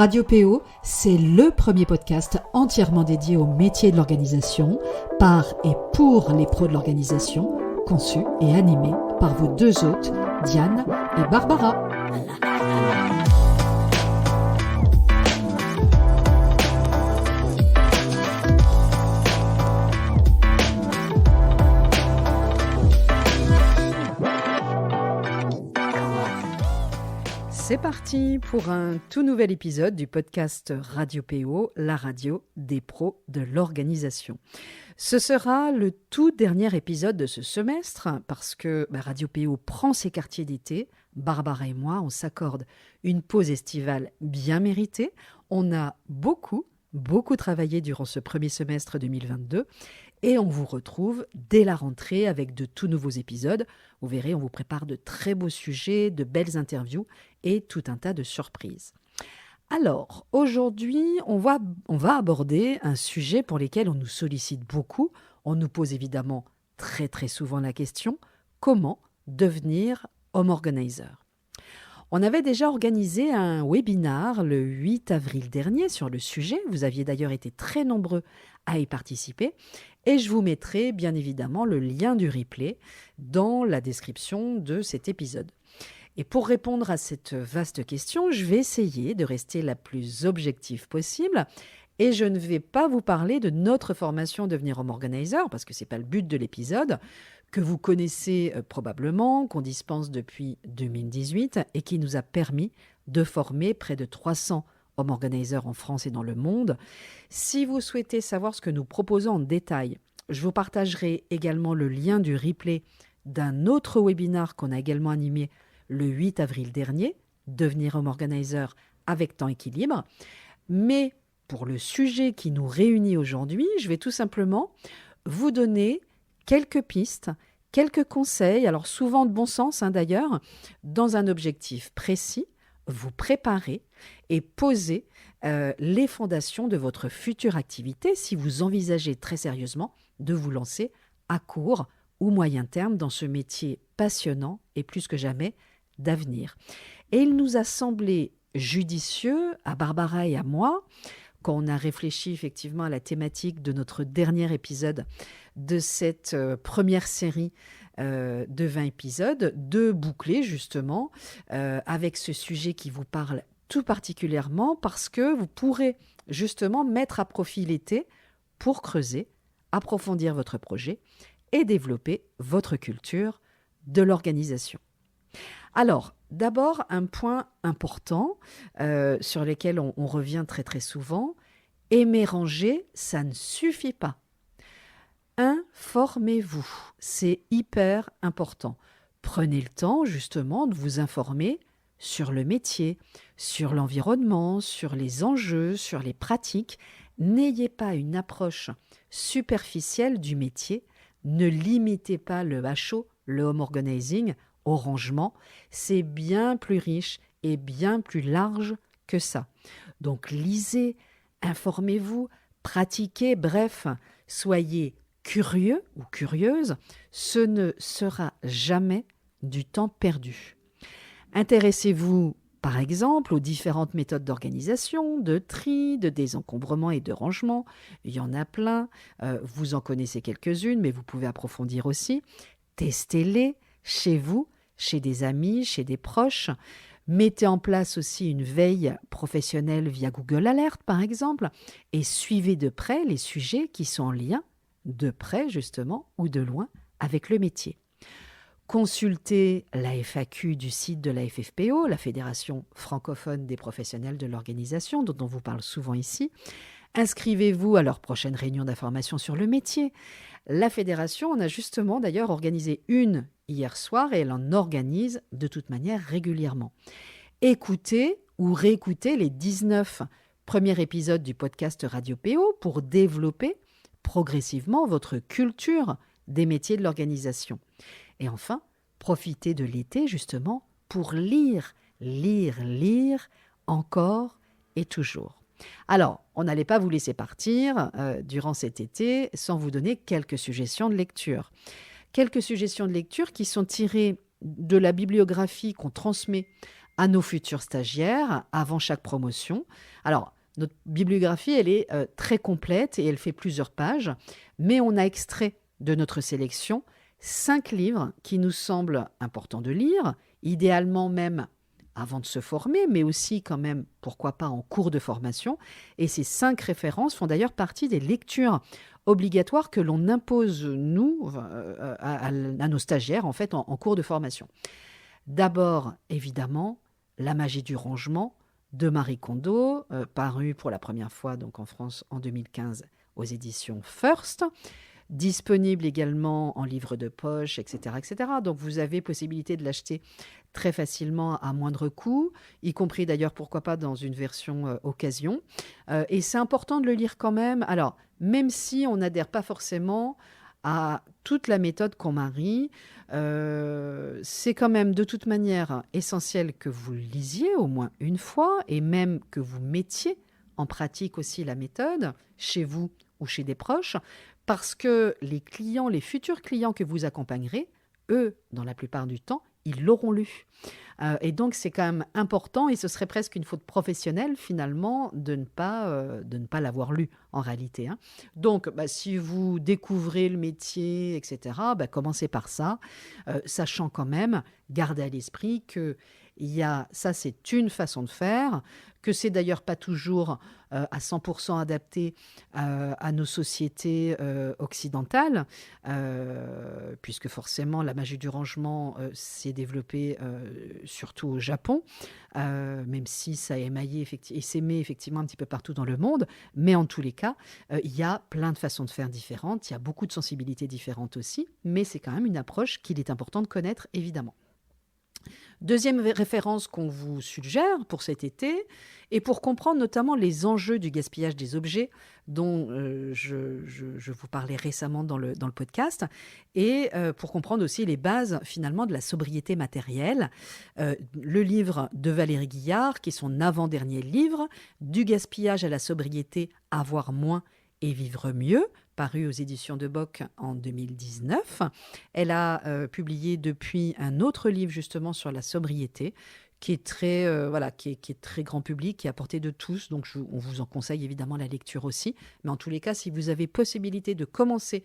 Radio PO, c'est le premier podcast entièrement dédié au métier de l'organisation, par et pour les pros de l'organisation, conçu et animé par vos deux hôtes, Diane et Barbara. C'est parti pour un tout nouvel épisode du podcast Radio PO, la radio des pros de l'organisation. Ce sera le tout dernier épisode de ce semestre parce que Radio PO prend ses quartiers d'été. Barbara et moi, on s'accorde une pause estivale bien méritée. On a beaucoup travaillé durant ce premier semestre 2022 et on vous retrouve dès la rentrée avec de tout nouveaux épisodes. Vous verrez, on vous prépare de très beaux sujets, de belles interviews et tout un tas de surprises. Alors, aujourd'hui, on va aborder un sujet pour lequel on nous sollicite beaucoup. On nous pose évidemment très souvent la question, comment devenir home organizer ? On avait déjà organisé un webinar le 8 avril dernier sur le sujet. Vous aviez d'ailleurs été très nombreux à y participer. Et je vous mettrai bien évidemment le lien du replay dans la description de cet épisode. Et pour répondre à cette vaste question, je vais essayer de rester la plus objective possible. Et je ne vais pas vous parler de notre formation Devenir Home Organizer, parce que ce n'est pas le but de l'épisode, que vous connaissez probablement, qu'on dispense depuis 2018 et qui nous a permis de former près de 300 home organizers en France et dans le monde. Si vous souhaitez savoir ce que nous proposons en détail, je vous partagerai également le lien du replay d'un autre webinar qu'on a également animé le 8 avril dernier, Devenir home organizer avec temps équilibre. Mais pour le sujet qui nous réunit aujourd'hui, je vais tout simplement vous donner quelques pistes, quelques conseils, alors souvent de bon sens d'ailleurs, dans un objectif précis, vous préparer et poser les fondations de votre future activité si vous envisagez très sérieusement de vous lancer à court ou moyen terme dans ce métier passionnant et plus que jamais d'avenir. Et il nous a semblé judicieux, à Barbara et à moi, quand on a réfléchi effectivement à la thématique de notre dernier épisode de cette première série de 20 épisodes, de boucler justement avec ce sujet qui vous parle tout particulièrement parce que vous pourrez justement mettre à profit l'été pour creuser, approfondir votre projet et développer votre culture de l'organisation. Alors, d'abord, un point important sur lequel on revient très souvent, aimer ranger, ça ne suffit pas. Informez-vous, c'est hyper important. Prenez le temps justement de vous informer sur le métier, sur l'environnement, sur les enjeux, sur les pratiques. N'ayez pas une approche superficielle du métier. Ne limitez pas le HO, le home organizing, au rangement. C'est bien plus riche et bien plus large que ça. Donc lisez, informez-vous, pratiquez, bref, soyez curieux ou curieuse, ce ne sera jamais du temps perdu. Intéressez-vous par exemple aux différentes méthodes d'organisation, de tri, de désencombrement et de rangement. Il y en a plein, vous en connaissez quelques-unes, mais vous pouvez approfondir aussi. Testez-les chez vous, chez des amis, chez des proches. Mettez en place aussi une veille professionnelle via Google Alert par exemple et suivez de près les sujets qui sont en lien de près justement ou de loin avec le métier. Consultez la FAQ du site de la FFPO, la Fédération francophone des professionnels de l'organisation, dont on vous parle souvent ici. Inscrivez-vous à leur prochaine réunion d'information sur le métier. La Fédération en a justement d'ailleurs organisé une hier soir et elle en organise de toute manière régulièrement. Écoutez ou réécoutez les 19 premiers épisodes du podcast Radio PO pour développer progressivement votre culture des métiers de l'organisation. Et enfin, profitez de l'été justement pour lire encore et toujours. Alors, on n'allait pas vous laisser partir durant cet été sans vous donner quelques suggestions de lecture. Quelques suggestions de lecture qui sont tirées de la bibliographie qu'on transmet à nos futurs stagiaires avant chaque promotion. Alors, notre bibliographie, elle est très complète et elle fait plusieurs pages, mais on a extrait de notre sélection 5 livres qui nous semblent importants de lire, idéalement même avant de se former, mais aussi quand même, pourquoi pas, en cours de formation. Et ces 5 références font d'ailleurs partie des lectures obligatoires que l'on impose, nous, à nos stagiaires, en fait, en cours de formation. D'abord, évidemment, La magie du rangement de Marie Kondo, paru pour la première fois donc en France en 2015 aux éditions First, disponible également en livre de poche, etc., etc. Donc vous avez possibilité de l'acheter très facilement à moindre coût, y compris d'ailleurs, pourquoi pas, dans une version occasion. Et c'est important de le lire quand même. Alors, même si on n'adhère pas forcément à toute la méthode KonMari, c'est quand même de toute manière essentiel que vous le lisiez au moins une fois et même que vous mettiez en pratique aussi la méthode chez vous ou chez des proches, parce que les clients, les futurs clients que vous accompagnerez, eux, dans la plupart du temps, ils l'auront lu. Et donc, c'est quand même important, et ce serait presque une faute professionnelle, finalement, de ne pas l'avoir lu, en réalité. Hein. Donc, si vous découvrez le métier, etc., commencez par ça, sachant quand même, gardez à l'esprit que ça, c'est une façon de faire, que c'est d'ailleurs pas toujours à 100% adapté à nos sociétés occidentales, puisque forcément la magie du rangement s'est développée surtout au Japon, même si ça est émaillé et s'émet effectivement un petit peu partout dans le monde, mais en tous les cas, il y a plein de façons de faire différentes, il y a beaucoup de sensibilités différentes aussi, mais c'est quand même une approche qu'il est important de connaître, évidemment. Deuxième référence qu'on vous suggère pour cet été, et pour comprendre notamment les enjeux du gaspillage des objets dont je vous parlais récemment dans le podcast, et pour comprendre aussi les bases finalement de la sobriété matérielle, le livre de Valérie Guillard, qui est son avant-dernier livre, Du gaspillage à la sobriété, avoir moins et vivre mieux, paru aux éditions de Bock en 2019. Elle a publié depuis un autre livre justement sur la sobriété, qui est très, qui est très grand public, qui est à portée de tous. Donc on vous en conseille évidemment la lecture aussi. Mais en tous les cas, si vous avez possibilité de commencer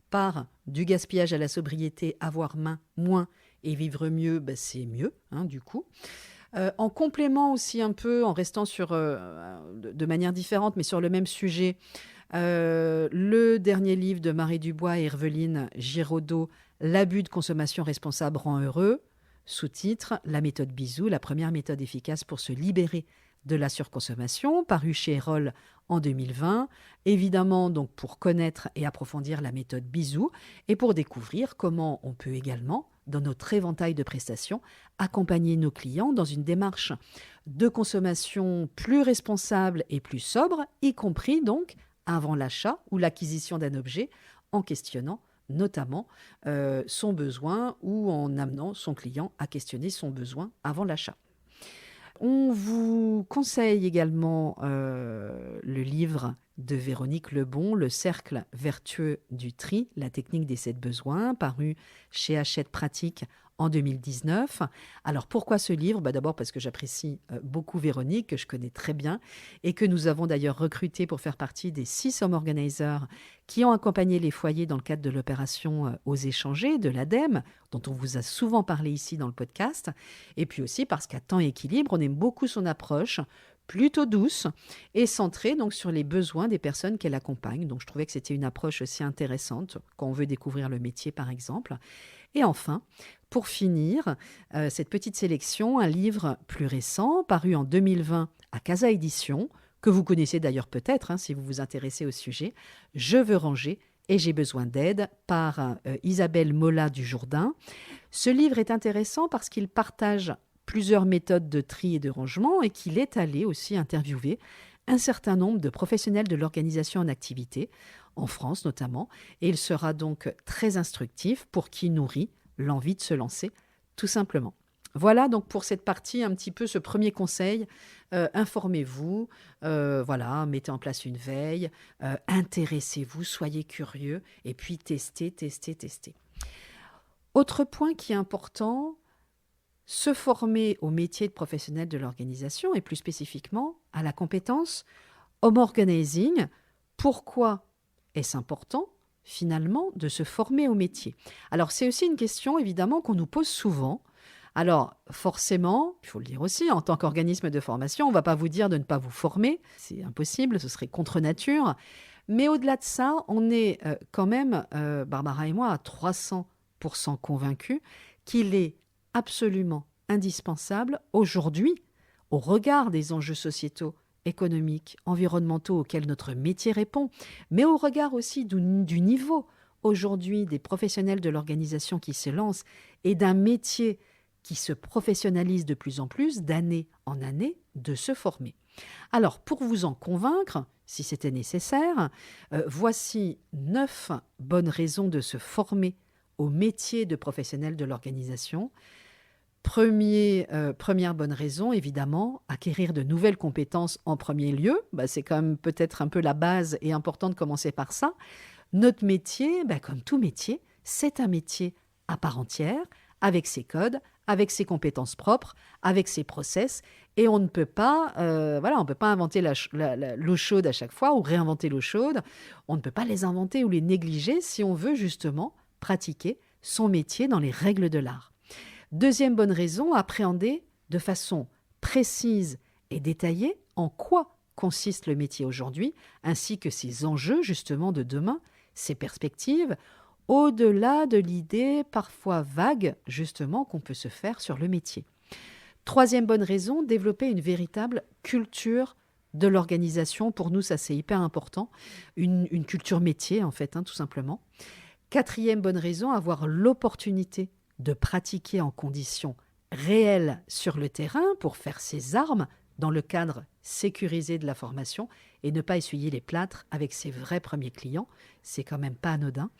par Du gaspillage à la sobriété, avoir moins et vivre mieux, c'est mieux, hein, du coup. En complément aussi un peu, en restant sur, de manière différente, mais sur le même sujet, le dernier livre de Marie Dubois et Herveline Giraudot, L'abus de consommation responsable rend heureux, sous-titre La méthode Bisou, la première méthode efficace pour se libérer de la surconsommation, paru chez Erol en 2020. Évidemment, donc pour connaître et approfondir la méthode Bisou et pour découvrir comment on peut également, dans notre éventail de prestations, accompagner nos clients dans une démarche de consommation plus responsable et plus sobre, y compris donc avant l'achat ou l'acquisition d'un objet, en questionnant notamment son besoin ou en amenant son client à questionner son besoin avant l'achat. On vous conseille également le livre de Véronique Lebon, Le cercle vertueux du tri, la technique des 7 besoins, paru chez Hachette Pratique en 2019. Alors pourquoi ce livre ? D'abord parce que j'apprécie beaucoup Véronique, que je connais très bien, et que nous avons d'ailleurs recruté pour faire partie des 6 home organizers qui ont accompagné les foyers dans le cadre de l'opération Oser changer de l'ADEME, dont on vous a souvent parlé ici dans le podcast, et puis aussi parce qu'à Temps et Équilibre, on aime beaucoup son approche, plutôt douce et centrée donc sur les besoins des personnes qu'elle accompagne. Donc je trouvais que c'était une approche aussi intéressante quand on veut découvrir le métier, par exemple. Et enfin, pour finir, cette petite sélection, un livre plus récent, paru en 2020 à Casa Édition, que vous connaissez d'ailleurs peut-être si vous vous intéressez au sujet, Je veux ranger et j'ai besoin d'aide, par Isabelle Mola du Jourdain. Ce livre est intéressant parce qu'il partage plusieurs méthodes de tri et de rangement et qu'il est allé aussi interviewer un certain nombre de professionnels de l'organisation en activité, en France notamment, et il sera donc très instructif pour qui nourrit l'envie de se lancer, tout simplement. Voilà donc pour cette partie, un petit peu ce premier conseil. Informez-vous, mettez en place une veille, intéressez-vous, soyez curieux, et puis testez. Autre point qui est important, se former au métier de professionnel de l'organisation et plus spécifiquement à la compétence home organizing. Pourquoi est-ce important finalement de se former au métier? Alors c'est aussi une question évidemment qu'on nous pose souvent. Alors forcément, il faut le dire aussi, en tant qu'organisme de formation, on ne va pas vous dire de ne pas vous former, c'est impossible, ce serait contre nature. Mais au-delà de ça, on est quand même, Barbara et moi, à 300% convaincus qu'il est absolument indispensable aujourd'hui, au regard des enjeux sociétaux, économiques, environnementaux auxquels notre métier répond, mais au regard aussi du niveau aujourd'hui des professionnels de l'organisation qui se lancent et d'un métier qui se professionnalise de plus en plus, d'année en année, de se former. Alors, pour vous en convaincre, si c'était nécessaire, voici 9 bonnes raisons de se former au métier de professionnel de l'organisation. Première bonne raison, évidemment, acquérir de nouvelles compétences en premier lieu. C'est quand même peut-être un peu la base et important de commencer par ça. Notre métier, comme tout métier, c'est un métier à part entière, avec ses codes, avec ses compétences propres, avec ses process. Et on ne peut pas, on peut pas inventer l'eau chaude à chaque fois ou réinventer l'eau chaude. On ne peut pas les inventer ou les négliger si on veut justement pratiquer son métier dans les règles de l'art. Deuxième bonne raison, appréhender de façon précise et détaillée en quoi consiste le métier aujourd'hui, ainsi que ses enjeux justement de demain, ses perspectives, au-delà de l'idée parfois vague justement qu'on peut se faire sur le métier. Troisième bonne raison, développer une véritable culture de l'organisation. Pour nous, ça c'est hyper important. Une culture métier en fait, tout simplement. Quatrième bonne raison, avoir l'opportunité de pratiquer en conditions réelles sur le terrain pour faire ses armes dans le cadre sécurisé de la formation et ne pas essuyer les plâtres avec ses vrais premiers clients. C'est quand même pas anodin.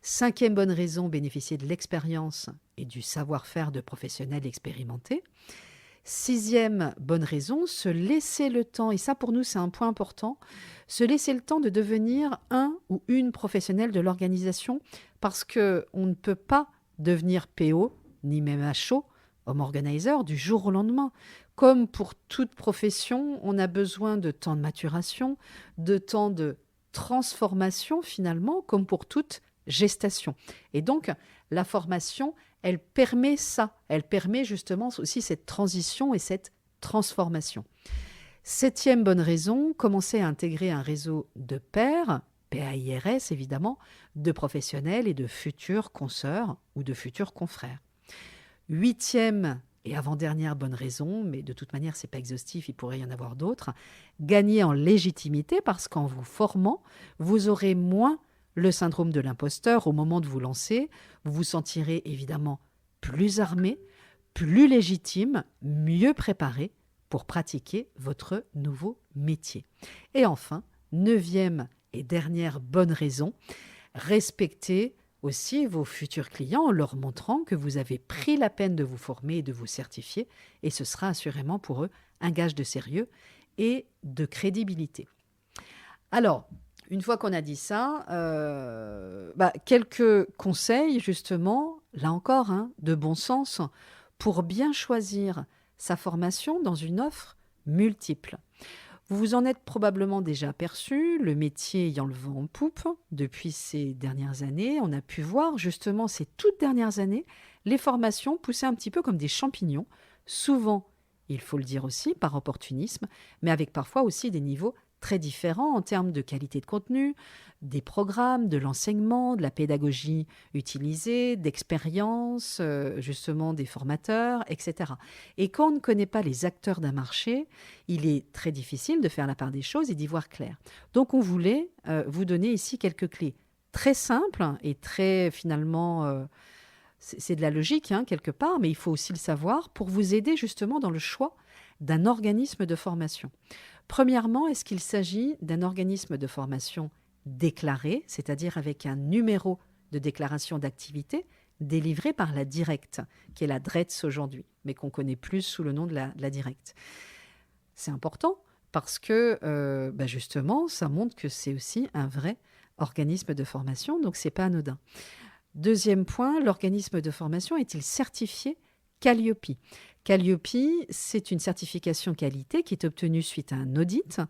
Cinquième bonne raison, bénéficier de l'expérience et du savoir-faire de professionnels expérimentés. Sixième bonne raison, se laisser le temps, et ça pour nous c'est un point important, se laisser le temps de devenir un ou une professionnelle de l'organisation parce qu'on ne peut pas devenir PO, ni même HO, home organizer, du jour au lendemain. Comme pour toute profession, on a besoin de temps de maturation, de temps de transformation finalement, comme pour toute gestation. Et donc, la formation, elle permet ça. Elle permet justement aussi cette transition et cette transformation. Septième bonne raison, commencer à intégrer un réseau de pairs, PAIRS évidemment, de professionnels et de futurs consoeurs ou de futurs confrères. Huitième et avant-dernière bonne raison, mais de toute manière, ce n'est pas exhaustif, il pourrait y en avoir d'autres, gagner en légitimité parce qu'en vous formant, vous aurez moins le syndrome de l'imposteur au moment de vous lancer. Vous vous sentirez évidemment plus armé, plus légitime, mieux préparé pour pratiquer votre nouveau métier. Et enfin, neuvième et dernière bonne raison, respecter aussi vos futurs clients en leur montrant que vous avez pris la peine de vous former et de vous certifier, et ce sera assurément pour eux un gage de sérieux et de crédibilité. Alors, une fois qu'on a dit ça, quelques conseils justement, là encore, de bon sens, pour bien choisir sa formation dans une offre multiple. Vous vous en êtes probablement déjà aperçu, le métier ayant le vent en poupe depuis ces dernières années. On a pu voir justement ces toutes dernières années les formations pousser un petit peu comme des champignons, souvent, il faut le dire aussi, par opportunisme, mais avec parfois aussi des niveaux très différents en termes de qualité de contenu, des programmes, de l'enseignement, de la pédagogie utilisée, d'expérience, justement des formateurs, etc. Et quand on ne connaît pas les acteurs d'un marché, il est très difficile de faire la part des choses et d'y voir clair. Donc on voulait vous donner ici quelques clés très simples et très finalement... c'est de la logique quelque part, mais il faut aussi le savoir pour vous aider justement dans le choix d'un organisme de formation. Premièrement, est-ce qu'il s'agit d'un organisme de formation déclaré, c'est-à-dire avec un numéro de déclaration d'activité délivré par la Directe, qui est la DRETS aujourd'hui, mais qu'on connaît plus sous le nom de la Directe. C'est important parce que justement, ça montre que c'est aussi un vrai organisme de formation, donc ce n'est pas anodin. Deuxième point, l'organisme de formation est-il certifié Calliope. Calliope, c'est une certification qualité qui est obtenue suite à un audit.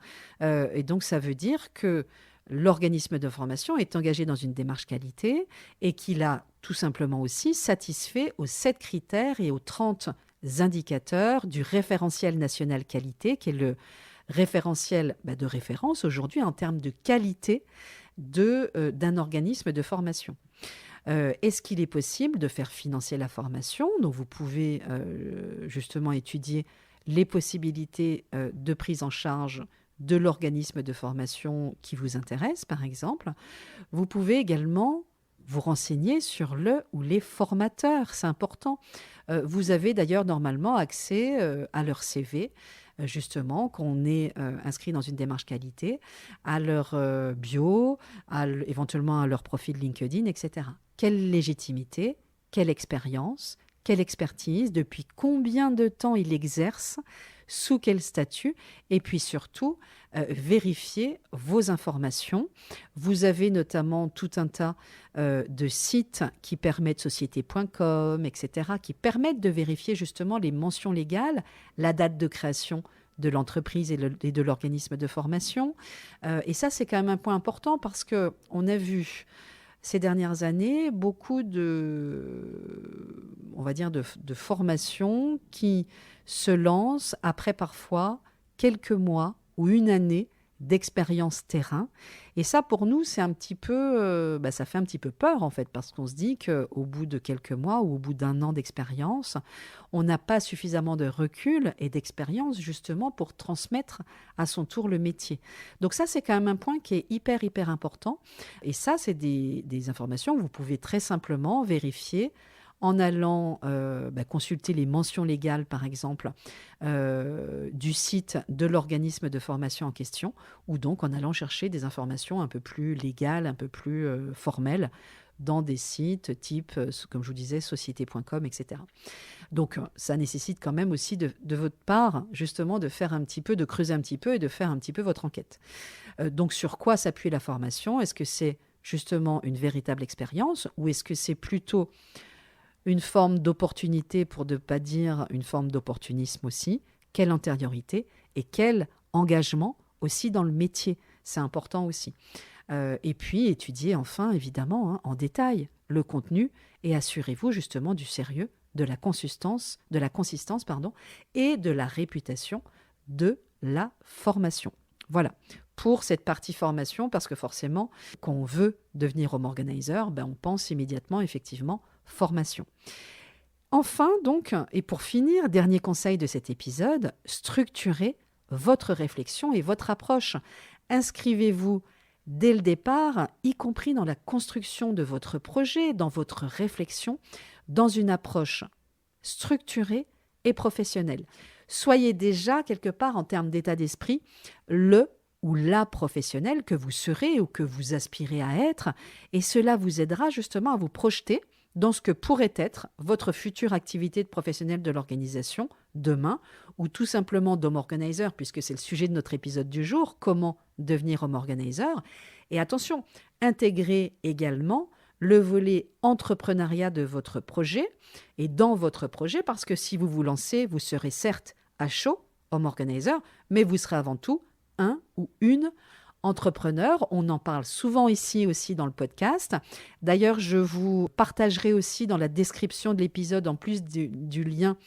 Et donc, ça veut dire que l'organisme de formation est engagé dans une démarche qualité et qu'il a tout simplement aussi satisfait aux 7 critères et aux 30 indicateurs du référentiel national qualité, qui est le référentiel de référence aujourd'hui en termes de qualité d'un organisme de formation. Est-ce qu'il est possible de faire financer la formation? Donc vous pouvez justement étudier les possibilités de prise en charge de l'organisme de formation qui vous intéresse, par exemple. Vous pouvez également vous renseigner sur le ou les formateurs, c'est important. Vous avez d'ailleurs normalement accès à leur CV, justement, qu'on est inscrit dans une démarche qualité, à leur bio, éventuellement à leur profil LinkedIn, etc. Quelle légitimité, quelle expérience, quelle expertise, depuis combien de temps il exerce, sous quel statut, et puis surtout, vérifier vos informations. Vous avez notamment tout un tas de sites qui permettent, société.com, etc., qui permettent de vérifier justement les mentions légales, la date de création de l'entreprise et de l'organisme de formation. Et ça, c'est quand même un point important parce qu'on a vu ces dernières années beaucoup on va dire, de formations qui se lancent après parfois quelques mois ou une année d'expérience terrain. Et ça, pour nous, c'est un petit peu, ça fait un petit peu peur, en fait, parce qu'on se dit qu'au bout de quelques mois ou au bout d'un an d'expérience, on n'a pas suffisamment de recul et d'expérience, justement, pour transmettre à son tour le métier. Donc ça, c'est quand même un point qui est hyper, hyper important. Et ça, c'est des informations que vous pouvez très simplement vérifier en allant consulter les mentions légales, par exemple, du site de l'organisme de formation en question, ou donc en allant chercher des informations un peu plus légales, un peu plus formelles, dans des sites type, comme je vous disais, société.com, etc. Donc, ça nécessite quand même aussi de votre part, justement, de creuser un petit peu et de faire un petit peu votre enquête. Donc, sur quoi s'appuie la formation? Est-ce que c'est justement une véritable expérience ou est-ce que c'est plutôt une forme d'opportunité, pour ne pas dire une forme d'opportunisme aussi? Quelle antériorité et quel engagement aussi dans le métier? C'est important aussi. Et puis, étudiez enfin, évidemment, en détail le contenu et assurez-vous justement du sérieux, de la consistance, et de la réputation de la formation. Voilà, pour cette partie formation, parce que forcément, quand on veut devenir home organizer, on pense immédiatement, effectivement, formation. Enfin, donc, et pour finir, dernier conseil de cet épisode, structurez votre réflexion et votre approche. Inscrivez-vous dès le départ, y compris dans la construction de votre projet, dans votre réflexion, dans une approche structurée et professionnelle. Soyez déjà, quelque part, en termes d'état d'esprit, le ou la professionnelle que vous serez ou que vous aspirez à être, et cela vous aidera justement à vous projeter dans ce que pourrait être votre future activité de professionnel de l'organisation demain, ou tout simplement d'home organizer, puisque c'est le sujet de notre épisode du jour, comment devenir home organizer. Et attention, intégrez également le volet entrepreneuriat de votre projet et dans votre projet, parce que si vous vous lancez, vous serez certes à chaud, home organizer, mais vous serez avant tout un ou une entrepreneur. On en parle souvent ici aussi dans le podcast. D'ailleurs, je vous partagerai aussi dans la description de l'épisode, en plus du lien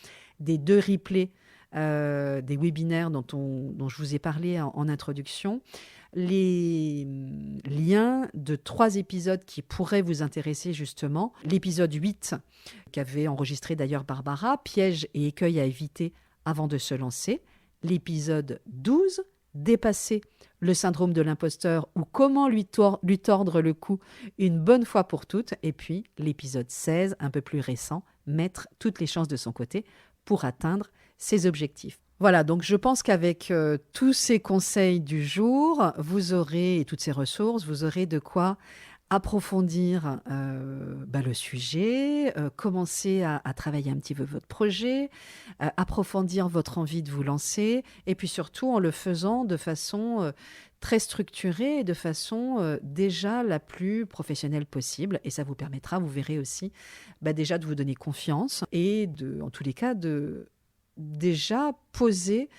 des 2 replays des webinaires dont je vous ai parlé en introduction, les liens de 3 épisodes qui pourraient vous intéresser justement. L'épisode 8, qu'avait enregistré d'ailleurs Barbara, pièges et écueils à éviter avant de se lancer. L'épisode 12, dépasser le syndrome de l'imposteur ou comment lui tordre le cou une bonne fois pour toutes. Et puis l'épisode 16, un peu plus récent, mettre toutes les chances de son côté pour atteindre ses objectifs. Voilà, donc je pense qu'avec tous ces conseils du jour, vous aurez, et toutes ces ressources, vous aurez de quoi approfondir le sujet, commencer à travailler un petit peu votre projet, approfondir votre envie de vous lancer, et puis surtout en le faisant de façon très structurée et de façon déjà la plus professionnelle possible. Et ça vous permettra, vous verrez aussi, déjà de vous donner confiance et en tous les cas, de déjà poser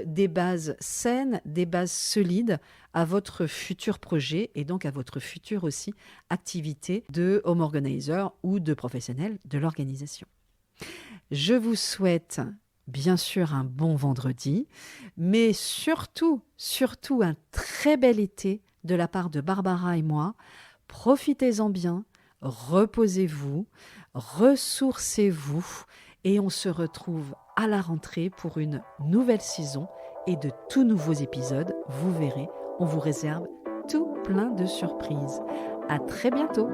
des bases saines, des bases solides à votre futur projet et donc à votre future aussi activité de home organizer ou de professionnel de l'organisation. Je vous souhaite bien sûr un bon vendredi, mais surtout un très bel été de la part de Barbara et moi. Profitez-en bien, reposez-vous, ressourcez-vous et on se retrouve à la rentrée pour une nouvelle saison et de tout nouveaux épisodes. Vous verrez, on vous réserve tout plein de surprises. À très bientôt.